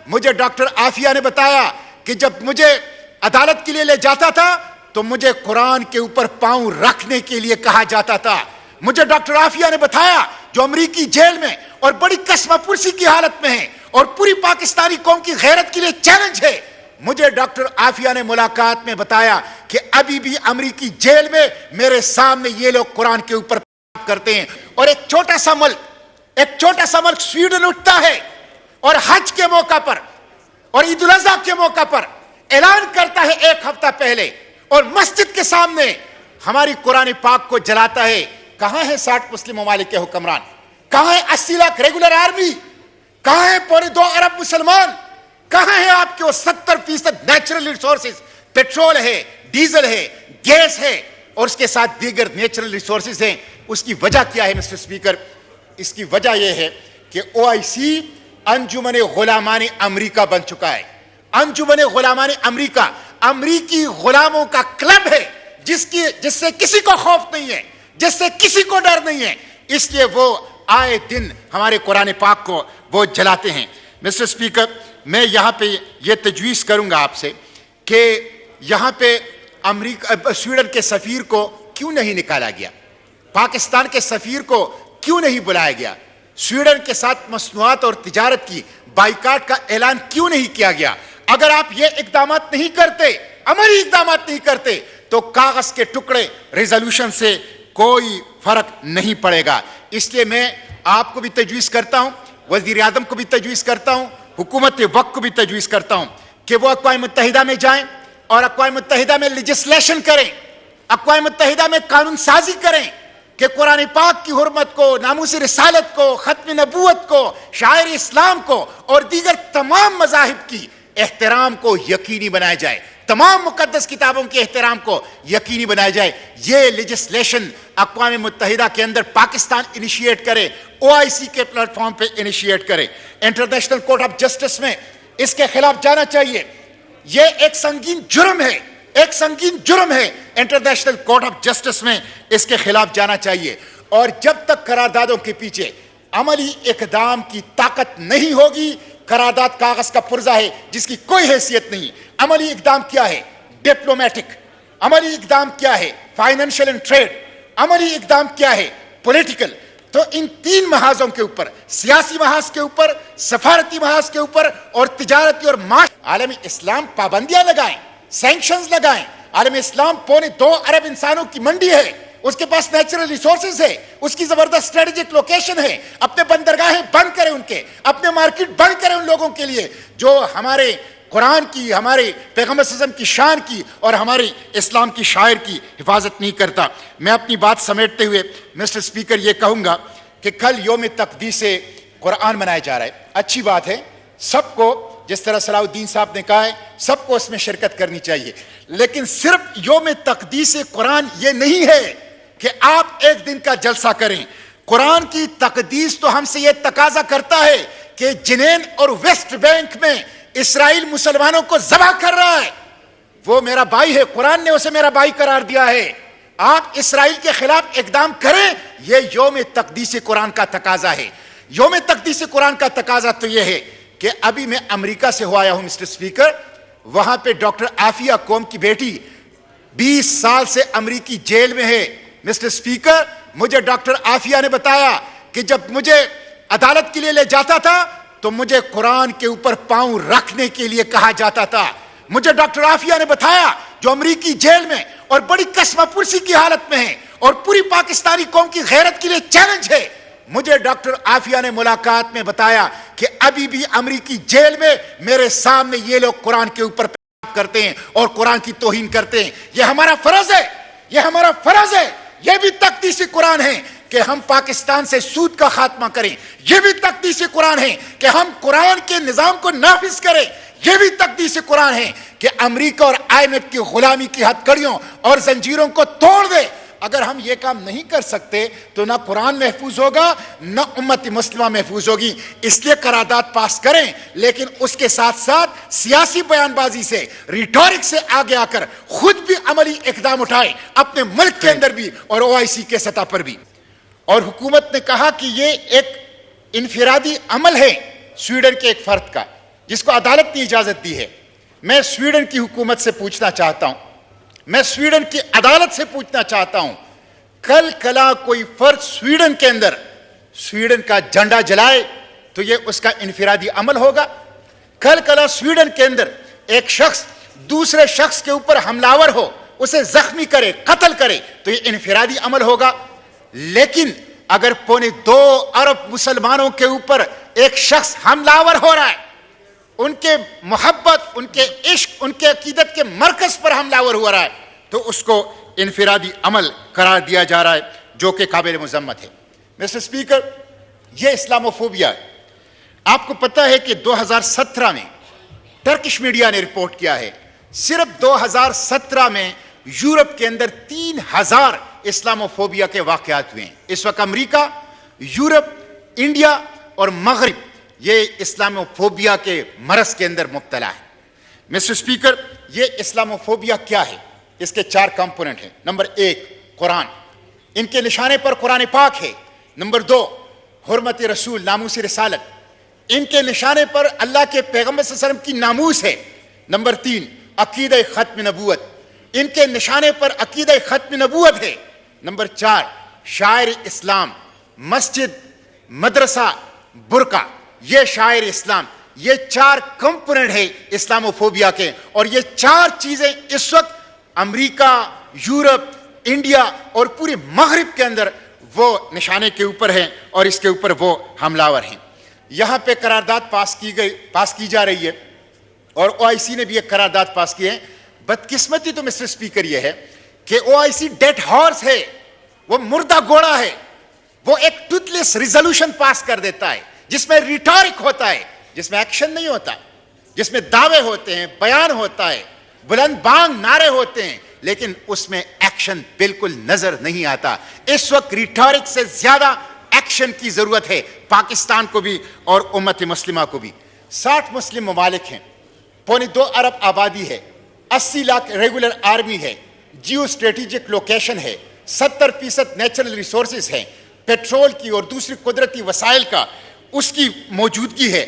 مجھے ڈاکٹر عافیہ نے بتایا کہ جب مجھے عدالت کے لیے لے جاتا تھا تو مجھے قرآن کے اوپر پاؤں رکھنے کے لیے کہا جاتا تھا. مجھے ڈاکٹر عافیہ نے بتایا جو امریکی جیل میں اور بڑی قسمہ پرسی کی حالت میں ہیں اور پوری پاکستانی قوم کی غیرت کے لیے چیلنج ہے. مجھے ڈاکٹر عافیہ نے ملاقات میں بتایا کہ ابھی بھی امریکی جیل میں میرے سامنے یہ لوگ قرآن کے اوپر کرتے ہیں. اور ایک چھوٹا سا ملک سویڈن اٹھتا ہے اور حج کے موقع پر اور عید الاضحیٰ کے موقع پر اعلان کرتا ہے 1 ہفتہ پہلے اور مسجد کے سامنے ہماری قرآن پاک کو جلاتا ہے. کہاں ہیں 60 مسلم ممالک کے حکمران؟ کہاں ہیں 80 لاکھ ریگولر آرمی؟ کہاں ہیں 2.25 ارب مسلمان؟ کہاں ہیں آپ کے وہ 70% نیچرل ریسورسز؟ پیٹرول ہے، ڈیزل ہے، گیس ہے اور اس کے ساتھ دیگر نیچرل ریسورسز ہیں. اس کی وجہ کیا ہے مسٹر اسپیکر؟ اس کی وجہ یہ ہے کہ OIC انجمن غلامان امریکہ بن چکا ہے. انجمن غلامان امریکہ امریکی غلاموں کا کلب ہے جس سے کسی کو خوف نہیں ہے، جس سے کسی کو ڈر نہیں ہے. اس لیے وہ آئے دن ہمارے قرآن پاک کو وہ جلاتے ہیں. مسٹر اسپیکر، میں یہاں پہ یہ تجویز کروں گا آپ سے کہ یہاں پہ سویڈن کے سفیر کو کیوں نہیں نکالا گیا؟ پاکستان کے سفیر کو کیوں نہیں بلایا گیا؟ سویڈن کے ساتھ مصنوعات اور تجارت کی بائیکاٹ کا اعلان کیوں نہیں کیا گیا؟ اگر آپ یہ اقدامات نہیں کرتے، عملی اقدامات نہیں کرتے، تو کاغذ کے ٹکڑے ریزولوشن سے کوئی فرق نہیں پڑے گا. اس لیے میں آپ کو بھی تجویز کرتا ہوں، وزیر اعظم کو بھی تجویز کرتا ہوں، حکومت وقت کو بھی تجویز کرتا ہوں کہ وہ اقوام متحدہ میں جائیں اور اقوام متحدہ میں لیجسلیشن کریں، اقوام متحدہ میں قانون سازی کریں کہ قرآن پاک کی حرمت کو، ناموس رسالت کو، ختم نبوت کو، شاعر اسلام کو اور دیگر تمام مذاہب کی احترام کو یقینی بنایا جائے، تمام مقدس کتابوں کے احترام کو یقینی بنایا جائے. یہ لیجسلیشن اقوام متحدہ کے اندر پاکستان انیشیٹ کرے، OIC کے پلیٹ فارم پہ انیشیٹ کرے، انٹرنیشنل کورٹ آف جسٹس میں اس کے خلاف جانا چاہیے. یہ ایک سنگین جرم ہے، انٹرنیشنل کورٹ آف جسٹس میں اس کے خلاف جانا چاہیے. اور جب تک قراردادوں کے پیچھے عملی اقدام کی طاقت نہیں ہوگی، قرارداد کاغذ کا پرزہ ہے جس کی کوئی حیثیت نہیں. عملی اقدام کیا ہے؟ ڈپلومیٹک. عملی اقدام کیا ہے؟ Financial and trade. عملی اقدام کیا ہے؟ پولیٹیکل. تو ان 3 محاذوں کے اوپر، سیاسی محاذ کے اوپر، سفارتی محاذ کے اوپر اور تجارتی اور عالم اسلام پابندیاں لگائیں، سینکشنز لگائیں. عالم اسلام 2.25 ارب انسانوں کی منڈی ہے، اس کے پاس نیچرل ریسورسز ہے، اس کی زبردست اسٹریٹجک لوکیشن ہے. اپنے بندرگاہیں بند کریں، ان کے اپنے مارکیٹ بند کریں ان لوگوں کے لیے جو ہمارے قرآن کی، ہمارے پیغمبر صلی اللہ علیہ وسلم کی شان کی اور ہمارے اسلام کی شاعر کی حفاظت نہیں کرتا. میں اپنی بات سمیٹتے ہوئے مسٹر اسپیکر یہ کہوں گا کہ کل یوم تقدیس قرآن منایا جا رہا ہے. اچھی بات ہے، سب کو، جس طرح صلاح الدین صاحب نے کہا ہے، سب کو اس میں شرکت کرنی چاہیے. لیکن صرف یوم تقدیس قرآن یہ نہیں ہے کہ آپ ایک دن کا جلسہ کریں. قرآن کی تقدیس تو ہم سے یہ تقاضا کرتا ہے کہ جنین اور ویسٹ بینک میں اسرائیل مسلمانوں کو ذبح کر رہا ہے، وہ میرا بھائی ہے، قرآن نے اسے میرا بھائی قرار دیا ہے. آپ اسرائیل کے خلاف اقدام کریں، یہ یوم تقدیس قرآن کا تقاضا ہے. یوم تقدیس قرآن کا تقاضا تو یہ ہے کہ ابھی میں امریکہ سے ہو آیا ہوں مسٹر اسپیکر، وہاں پہ ڈاکٹر عافیہ قوم کی بیٹی 20 سال سے امریکی جیل میں ہے. مسٹر اسپیکر، مجھے ڈاکٹر عافیہ نے بتایا کہ جب مجھے عدالت کے لیے لے جاتا تھا تو مجھے قرآن کے اوپر پاؤں رکھنے کے لیے کہا جاتا تھا. مجھے ڈاکٹر عافیہ نے بتایا جو امریکی جیل میں اور بڑی قسمہ پرسی کی حالت میں ہیں اور پوری پاکستانی قوم کی غیرت کے لیے چیلنج ہے. مجھے ڈاکٹر عافیہ نے ملاقات میں بتایا کہ ابھی بھی امریکی جیل میں میرے سامنے یہ لوگ قرآن کے اوپر کرتے ہیں اور قرآن کی توہین کرتے ہیں. یہ ہمارا فرض ہے، یہ ہمارا فرض ہے. یہ بھی تقدیس قرآن ہے کہ ہم پاکستان سے سود کا خاتمہ کریں. یہ بھی تقدیس قرآن ہے کہ ہم قرآن کے نظام کو نافذ کریں. یہ بھی تقدیس قرآن ہے کہ امریکہ اور IMF کی غلامی کی ہتھ کڑیوں اور زنجیروں کو توڑ دے. اگر ہم یہ کام نہیں کر سکتے تو نہ قرآن محفوظ ہوگا، نہ امت مسلمہ محفوظ ہوگی. اس لیے قرارداد پاس کریں، لیکن اس کے ساتھ ساتھ سیاسی بیان بازی سے، ریٹورک سے آگے آ کر خود بھی عملی اقدام اٹھائیں، اپنے ملک کے اندر بھی اور OIC کے سطح پر بھی. اور حکومت نے کہا کہ یہ ایک انفرادی عمل ہے سویڈن کے ایک فرد کا. جس کو عدالت نے اجازت دی ہے. میں سویڈن کی حکومت سے پوچھنا چاہتا ہوں, میں سویڈن کی عدالت سے پوچھنا چاہتا ہوں, کل کلا کوئی فرد سویڈن کے اندر سویڈن کا جھنڈا جلائے تو یہ اس کا انفرادی عمل ہوگا؟ کل کلا سویڈن کے اندر ایک شخص دوسرے شخص کے اوپر حملہ ہو, اسے زخمی کرے, قتل کرے تو یہ انفرادی عمل ہوگا؟ لیکن اگر 2.25 ارب مسلمانوں کے اوپر ایک شخص حملہ ہو رہا ہے, ان کے محبت, ان کے عشق, ان کے عقیدت کے مرکز پر حملہ ہو رہا ہے, تو اس کو انفرادی عمل قرار دیا جا رہا ہے, جو کہ قابل مذمت ہے. مسٹر اسپیکر, یہ اسلاموفوبیا ہے. آپ کو پتہ ہے کہ 2017 میں ٹرکش میڈیا نے رپورٹ کیا ہے, صرف 2017 میں یورپ کے اندر 3000 اسلاموفوبیا کے واقعات ہوئے ہیں. اس وقت امریکہ, یورپ, انڈیا اور مغرب یہ اسلاموفوبیا کے مرض کے اندر مبتلا ہے. مسٹر اسپیکر, یہ اسلاموفوبیا کیا ہے؟ اس کے 4 کمپوننٹ ہیں. نمبر 1, قرآن, ان کے نشانے پر قرآن پاک ہے. نمبر 2, حرمت رسول, ناموس رسالت, ان کے نشانے پر اللہ کے پیغمبر صلی اللہ علیہ وسلم کی ناموس ہے. نمبر 3, عقیدہ ختم نبوت, ان کے نشانے پر عقیدہ ختم نبوت ہے. نمبر 4, شاعر اسلام, مسجد, مدرسہ, برقع, یہ شاعر اسلام. یہ 4 کمپوننٹ ہے اسلاموفوبیا کے, اور یہ 4 چیزیں اس وقت امریکہ, یورپ, انڈیا اور پورے مغرب کے اندر وہ نشانے کے اوپر ہیں اور اس کے اوپر وہ حملہ ہیں. یہاں پہ قرارداد پاس کی جا رہی ہے, اور OIC نے بھی ایک قرارداد پاس کی ہے. بدقسمتی تو مسٹر اسپیکر یہ ہے کہ OIC ڈیڈ ہارس ہے, وہ مردہ گھوڑا ہے. وہ ایک ٹوتھ لیس ریزولوشن پاس کر دیتا ہے جس میں ریٹورک ہوتا ہے, جس میں ایکشن نہیں ہوتا, جس میں دعوے ہوتے ہیں, بیان ہوتا ہے, بلند بانگ نعرے ہوتے ہیں, لیکن اس میں ایکشن بالکل نظر نہیں آتا. اس وقت ریٹورک سے زیادہ ایکشن کی ضرورت ہے, پاکستان کو بھی اور امت مسلمہ کو بھی. 60 مسلم ممالک ہیں, 2.25 ارب آبادی ہے, 80 لاکھ ریگولر آرمی ہے, جیو اسٹریٹجک لوکیشن ہے, 70% نیچرل ریسورسز ہیں, پیٹرول کی اور دوسری قدرتی وسائل کا اس کی موجودگی ہے.